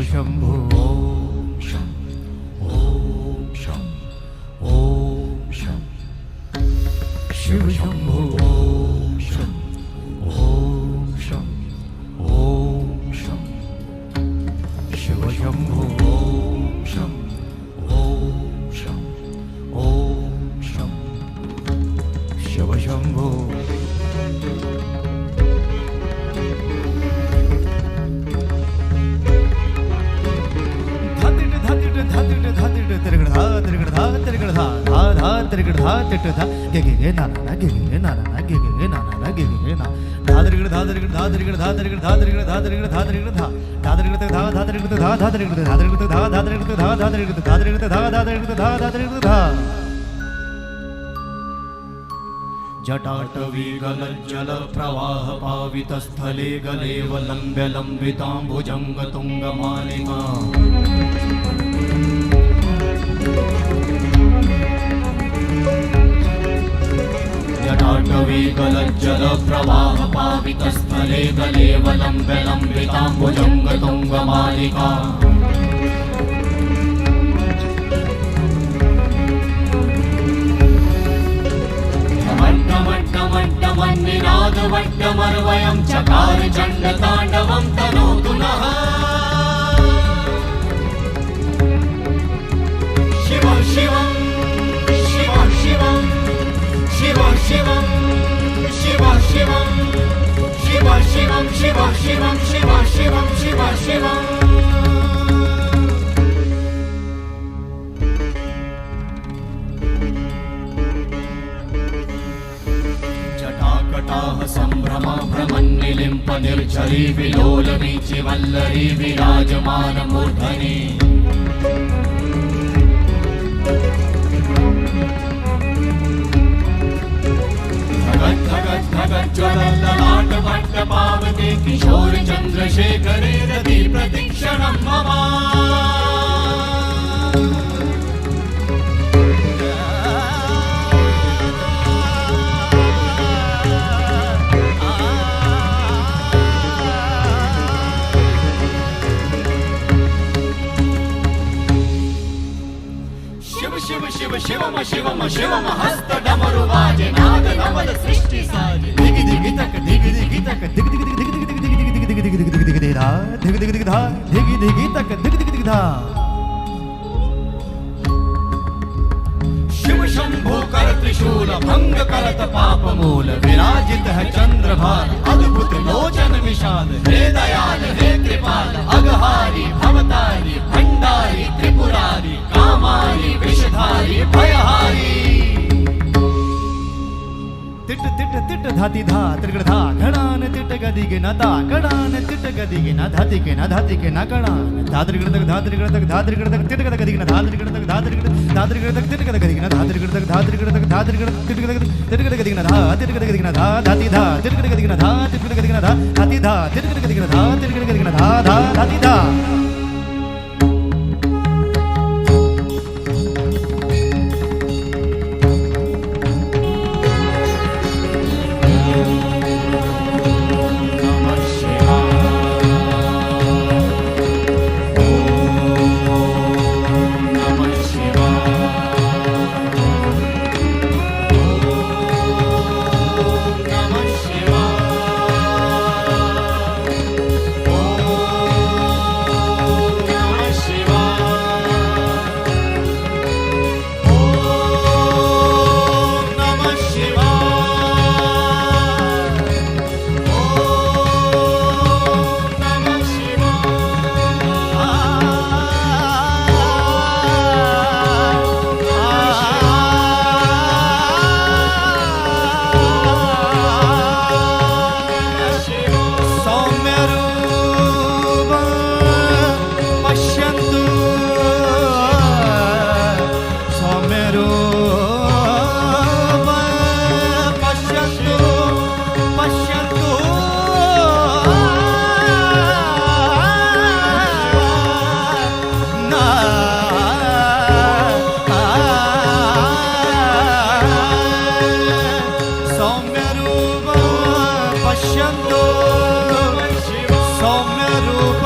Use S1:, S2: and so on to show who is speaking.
S1: शंभो ओम शं ओम शं ओम शं शिव शंभो ओम शं ओम शं ओम शं शिव शंभो ओम शं ओम शं ओम शं शिव शंभो जटाटवीगलज्जल प्रवाह पावितस्थले गलेवलम्ब्य लम्बिताम्बुजङ्गतुङ्गमालिका जटाटवीगलज्जल प्रवाह पावितस्थले गलेवलम्ब्य लम्बिताम्बुजङ्गतुङ्गमालिका वट्टमर्वयं चकार चण्डताण्डवं तनोतु नः शिव शिवं शिव शिवं शिव शिवं शिव शिवं शिव शिवं शिव शिवं शिव शिवं शिव शिवं संभ्रमा भ्रमन्निलिम्प निर्झरी विलोल वीचि वल्लरी विराजमान मूर्धनि धगत् धगत् धगत् ज्वलल्ललाट भट्ट पावते किशोर चन्द्रशेखरे रति प्रतीक्षणं मम शिवम शिवम शिवम हस्त डमरु वाजे नाद नवल सृष्टि साजे दिग दिग तक दिग दिग तक दिग दिग दिग दिग दिग दिग दिग दिग दिग दिग दिग धा दिग दिग दिग धा दिग दिग तक दिग दिग दिग धा शिव शंभो कर त्रिशूल भंग करत पाप मूल विराजित है चंद्रभान अद्भुत लोचन विशाल हे दयाल हे कृपाल अघहारी भवतारी भंडारी त्रिपुरारी कामारी विषधारी भयहारी तिट तिट तिट धाति धा त्रिगड़ धा घड़ान तिट गदि के न ता घड़ान तिट गदि के न धाति के न धाति के न घड़ान धा त्रिगड़ तक धा त्रिगड़ तक धा त्रिगड़ तक तिट गदि के न धा त्रिगड़ तक धा त्रिगड़ तक तिट गदि के न धा त्रिगड़ तक धा त्रिगड़ तक धा त्रिगड़ तिट गदि के न धा तिट गदि के न धा धाति धा तिट गदि के न धा तिट गदि के न धा धाति धा तिट गदि के न धा तिट गदि के न धा धा धाति धा पश्यन्तु सौम्य रूप